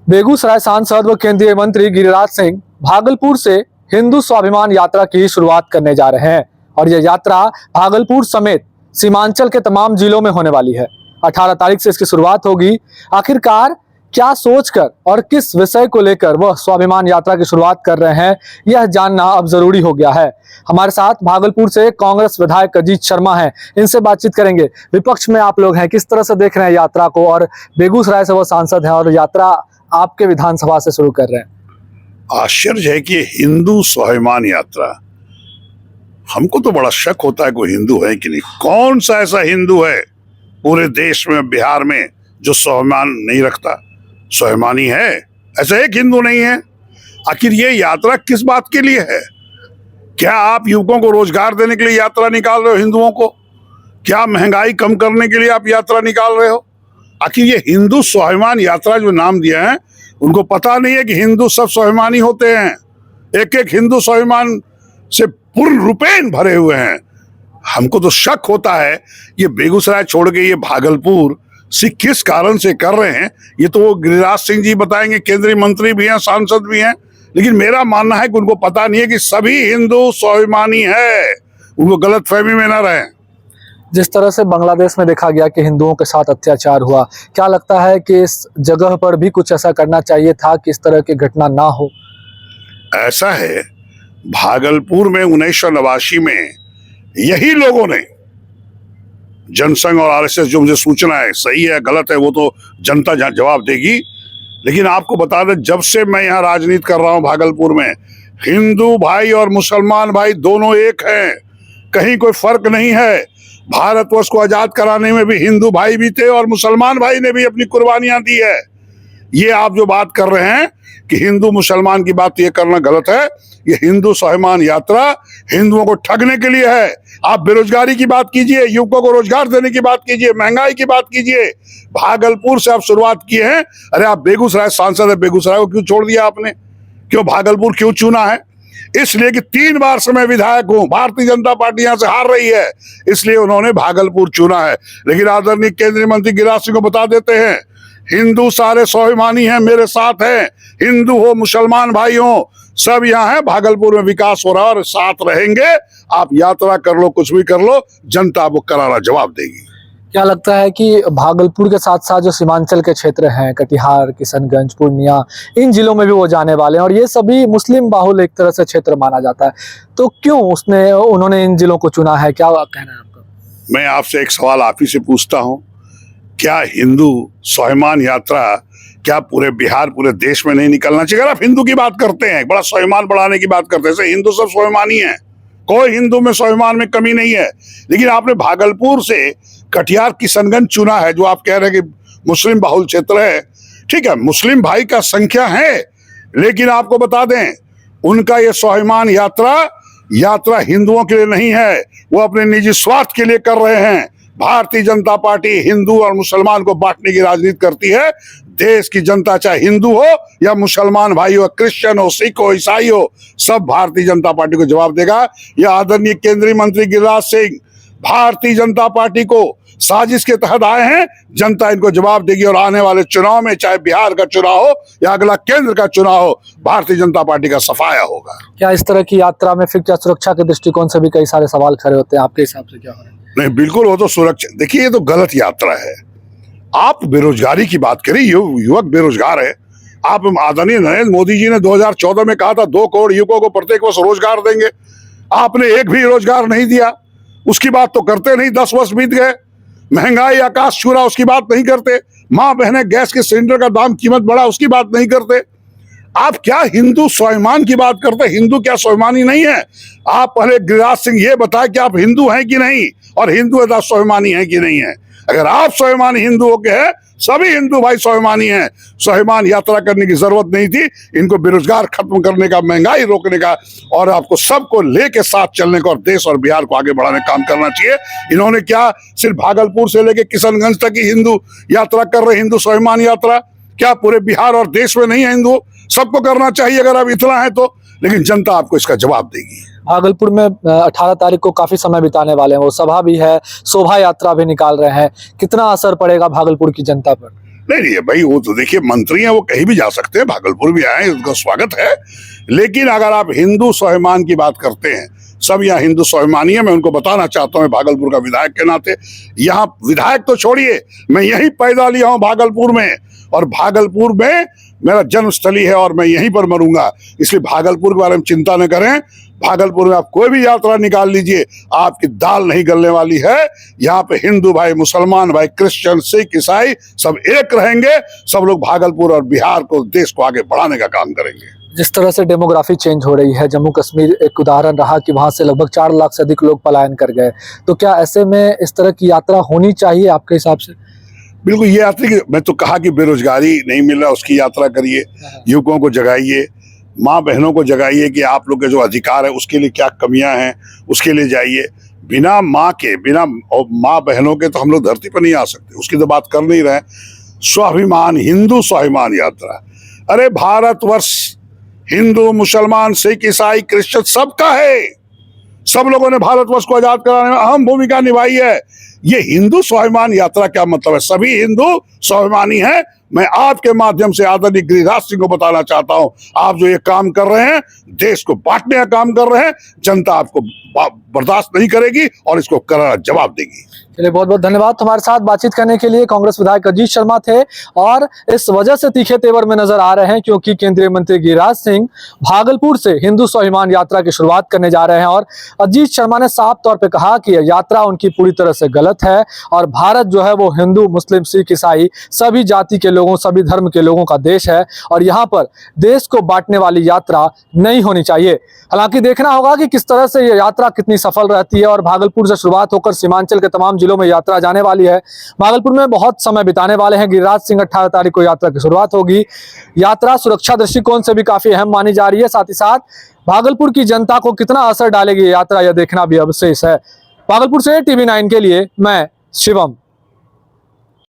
बेगूसराय सांसद व केंद्रीय मंत्री गिरिराज सिंह भागलपुर से हिंदू स्वाभिमान यात्रा की शुरुआत करने जा रहे हैं और यह यात्रा भागलपुर समेत सीमांचल के तमाम जिलों में होने वाली है। 18 तारीख से इसकी शुरुआत होगी। आखिरकार क्या सोचकर और किस विषय को लेकर वह स्वाभिमान यात्रा की शुरुआत कर रहे हैं, यह जानना अब जरूरी हो गया है। हमारे साथ भागलपुर से कांग्रेस विधायक अजीत शर्मा हैं, इनसे बातचीत करेंगे। विपक्ष में आप लोग हैं, किस तरह से देख रहे हैं यात्रा को, और बेगूसराय से वो सांसद हैं और यात्रा आपके विधानसभा से शुरू कर रहे हैं। आश्चर्य है कि हिंदू स्वाभिमान यात्रा, हमको तो बड़ा शक होता है कोई हिंदू है कि नहीं। कौन सा ऐसा हिंदू है पूरे देश में, बिहार में, जो स्वाभिमान नहीं रखता? स्वाभिमानी है, ऐसा एक हिंदू नहीं है। आखिर ये यात्रा किस बात के लिए है? क्या आप युवकों को रोजगार देने के लिए यात्रा निकाल रहे हो हिंदुओं को? क्या महंगाई कम करने के लिए आप यात्रा निकाल रहे हो? आखिर ये हिंदू स्वाभिमान यात्रा जो नाम दिया है, उनको पता नहीं है कि हिंदू सब स्वाभिमानी होते हैं। एक एक हिंदू स्वाभिमान से पूर्ण रूपेण भरे हुए हैं। हमको तो शक होता है ये बेगूसराय छोड़ के ये भागलपुर से किस कारण से कर रहे हैं। ये तो वो गिरिराज सिंह जी बताएंगे, केंद्रीय मंत्री भी हैं, सांसद भी हैं। लेकिन मेरा मानना है कि उनको पता नहीं है कि सभी हिंदू स्वाभिमानी है। उनको गलत फहमी में ना रहें। जिस तरह से बांग्लादेश में देखा गया कि हिंदुओं के साथ अत्याचार हुआ, क्या लगता है कि इस जगह पर भी कुछ ऐसा करना चाहिए था कि इस तरह की घटना ना हो? ऐसा है, भागलपुर में 1989 में यही लोगों ने, जनसंघ और आरएसएस, जो मुझे सूचना है सही है गलत है वो तो जनता जवाब देगी, लेकिन आपको बता दें जब से मैं यहाँ राजनीति कर रहा हूँ भागलपुर में, हिंदू भाई और मुसलमान भाई दोनों एक हैं। कहीं कोई फर्क नहीं है। भारतवर्ष को आजाद कराने में भी हिंदू भाई भी थे और मुसलमान भाई ने भी अपनी कुर्बानियां दी है। ये आप जो बात कर रहे हैं कि हिंदू मुसलमान की बात ये करना गलत है। ये हिंदू स्वाभिमान यात्रा हिंदुओं को ठगने के लिए है। आप बेरोजगारी की बात कीजिए, युवकों को रोजगार देने की बात कीजिए, महंगाई की बात कीजिए। भागलपुर से आप शुरुआत किए हैं। अरे आप बेगूसराय सांसद है, बेगूसराय को क्यों छोड़ दिया आपने? क्यों भागलपुर क्यों चुना है? इसलिए कि 3 बार से मैं विधायक हूं, भारतीय जनता पार्टी यहां से हार रही है, इसलिए उन्होंने भागलपुर चुना है। लेकिन आदरणीय केंद्रीय मंत्री गिरिराज सिंह को बता देते हैं, हिंदू सारे स्वाभिमानी हैं, मेरे साथ हैं। हिंदू हो, मुसलमान भाई हो, सब यहाँ है। भागलपुर में विकास हो रहा है और साथ रहेंगे। आप यात्रा कर लो, कुछ भी कर लो, जनता आपको करारा जवाब देगी। क्या लगता है कि भागलपुर के साथ साथ जो सीमांचल के क्षेत्र हैं, कटिहार, किशनगंज, पूर्णिया, इन जिलों में भी वो जाने वाले हैं और ये सभी मुस्लिम बाहुल एक तरह से क्षेत्र माना जाता है, तो क्यों उन्होंने इन जिलों को चुना है? क्या कहना है आपका? मैं आपसे एक सवाल आप ही से पूछता हूँ, क्या हिंदू स्वाभिमान यात्रा क्या पूरे बिहार, पूरे देश में नहीं निकलना चाहिए? अगर आप हिंदू की बात करते हैं, बड़ा स्वाभिमान बढ़ाने की बात करते हैं, हिंदू सब स्वाभिमानी है, कोई हिंदू में स्वाभिमान में कमी नहीं है। लेकिन आपने भागलपुर से कटिहार, किशनगंज चुना है, जो आप कह रहे हैं कि मुस्लिम बाहुल क्षेत्र है। ठीक है, मुस्लिम भाई का संख्या है, लेकिन आपको बता दें उनका ये स्वाभिमान यात्रा हिंदुओं के लिए नहीं है, वो अपने निजी स्वार्थ के लिए कर रहे हैं। भारतीय जनता पार्टी हिंदू और मुसलमान को बांटने की राजनीति करती है। देश की जनता चाहे हिंदू हो या मुसलमान भाई हो, क्रिश्चियन हो, सिख हो, ईसाई हो, सब भारतीय जनता पार्टी को जवाब देगा। यह आदरणीय केंद्रीय मंत्री गिरिराज सिंह भारतीय जनता पार्टी को साजिश के तहत आए हैं। जनता इनको जवाब देगी और आने वाले चुनाव में, चाहे बिहार का चुनाव हो या अगला केंद्र का चुनाव हो, भारतीय जनता पार्टी का सफाया होगा। क्या इस तरह की यात्रा में फिर क्या सुरक्षा के दृष्टिकोण से भी कई सारे सवाल खड़े होते हैं? आपके हिसाब से क्या हो रहा है? नहीं, बिल्कुल वो तो सुरक्षा, देखिए ये तो गलत यात्रा है। आप बेरोजगारी की बात करें, युवक बेरोजगार है। आप आदरणीय नरेंद्र मोदी जी ने 2014 में कहा था 2 करोड़ युवकों को प्रत्येक वर्ष रोजगार देंगे। आपने एक भी रोजगार नहीं दिया। उसकी बात तो करते नहीं। 10 वर्ष बीत गए, महंगाई आकाश छू रहा, उसकी बात नहीं करते। माँ बहने गैस के सिलेंडर का दाम, कीमत बढ़ा, उसकी बात नहीं करते। आप क्या हिंदू स्वाभिमान की बात करते? हिंदू क्या स्वाभिमानी नहीं है? आप पहले गिरिराज सिंह ये बताए कि आप हिंदू हैं कि नहीं, और हिंदू स्वाभिमानी हैं कि नहीं है। अगर आप स्वाभिमानी हिंदुओं के हैं, सभी हिंदू भाई स्वाभिमानी हैं। स्वाभिमान यात्रा करने की जरूरत नहीं थी। इनको बेरोजगार खत्म करने का, महंगाई रोकने का और आपको सबको लेके साथ चलने का और देश और बिहार को आगे बढ़ाने का काम करना चाहिए। इन्होंने क्या सिर्फ भागलपुर से लेके किशनगंज तक ही हिंदू यात्रा कर रहे, हिंदू स्वाभिमान यात्रा? क्या पूरे बिहार और देश में नहीं है हिंदू? सबको करना चाहिए अगर आप इतना है तो। लेकिन जनता आपको इसका जवाब देगी। भागलपुर में 18 तारीख को काफी समय बिताने वाले हैं, वो सभा भी है, शोभा यात्रा भी निकाल रहे हैं। कितना असर पड़ेगा भागलपुर की जनता पर? नहीं नहीं भाई, वो तो देखिए मंत्री हैं, वो कहीं भी जा सकते हैं, भागलपुर भी आए, उनका स्वागत है। लेकिन अगर आप हिंदू स्वाभिमान की बात करते हैं, सब यहाँ हिंदू स्वाभिमानी है। मैं उनको बताना चाहता हूँ, भागलपुर का विधायक के नाते, यहाँ विधायक तो छोड़िए, मैं यहीं पैदा लिया हूँ भागलपुर में, और भागलपुर में मेरा जन्मस्थली है और मैं यहीं पर मरूंगा। इसलिए भागलपुर के बारे में चिंता न करें। भागलपुर में आप कोई भी यात्रा निकाल लीजिए, आपकी दाल नहीं गलने वाली है। यहाँ पे हिंदू भाई, मुसलमान भाई, क्रिश्चियन, सिख, ईसाई सब एक रहेंगे। सब लोग भागलपुर और बिहार को, देश को आगे बढ़ाने का काम करेंगे। जिस तरह से डेमोग्राफी चेंज हो रही है, जम्मू कश्मीर एक उदाहरण रहा कि वहां से लगभग 4 लाख से अधिक लोग पलायन कर गए, तो क्या ऐसे में इस तरह की यात्रा होनी चाहिए आपके हिसाब से? बिल्कुल, ये यात्रा की मैं तो कहा कि बेरोजगारी नहीं मिल रहा, उसकी यात्रा करिए, युवकों को जगाइए, माँ बहनों को जगाइए कि आप लोग के जो अधिकार है उसके लिए क्या कमियां हैं, उसके लिए जाइए। बिना माँ के, बिना माँ बहनों के तो हम लोग धरती पर नहीं आ सकते, उसकी तो बात कर नहीं रहे। स्वाभिमान, हिंदू स्वाभिमान यात्रा, अरे भारतवर्ष हिंदू, मुसलमान, सिख, ईसाई, क्रिश्चियन सबका है। सब लोगों ने भारतवर्ष को आजाद कराने में अहम भूमिका निभाई है। ये हिंदू स्वाभिमान यात्रा क्या मतलब है? सभी हिंदू स्वाभिमानी हैं। मैं आपके माध्यम से आदरणीय गिरिराज सिंह को बताना चाहता हूं, आप जो ये काम कर रहे हैं, देश को बांटने का काम कर रहे हैं, जनता आपको बर्दाश्त नहीं करेगी और इसको करारा जवाब देगी। चलिए, बहुत बहुत धन्यवाद। हमारे साथ बातचीत करने के लिए कांग्रेस विधायक अजीत शर्मा थे, और इस वजह से तीखे तेवर में नजर आ रहे हैं क्योंकि केंद्रीय मंत्री गिरिराज सिंह भागलपुर से हिंदू स्वाभिमान यात्रा की शुरुआत करने जा रहे हैं। और अजीत शर्मा ने साफ तौर पे कहा कि यह यात्रा उनकी पूरी तरह से गलत है, और भारत जो है वो हिंदू, मुस्लिम, सिख, ईसाई सभी जाति के लोगों, सभी धर्म के लोगों का देश है, और यहाँ पर देश को बांटने वाली यात्रा नहीं होनी चाहिए। हालांकि देखना होगा कि किस तरह से यह यात्रा कितनी सफल रहती है, और भागलपुर से शुरुआत होकर सीमांचल के तमाम जिलों में यात्रा जाने वाली है। भागलपुर में बहुत समय बिताने वाले हैं गिरिराज सिंह। 18 तारीख को यात्रा की शुरुआत होगी। यात्रा सुरक्षा दृष्टिकोण से भी काफी अहम मानी जा रही है। साथ ही साथ भागलपुर की जनता को कितना असर डालेगी यात्रा, यह देखना भी अवशेष है। भागलपुर से TV9 के लिए मैं शिवम।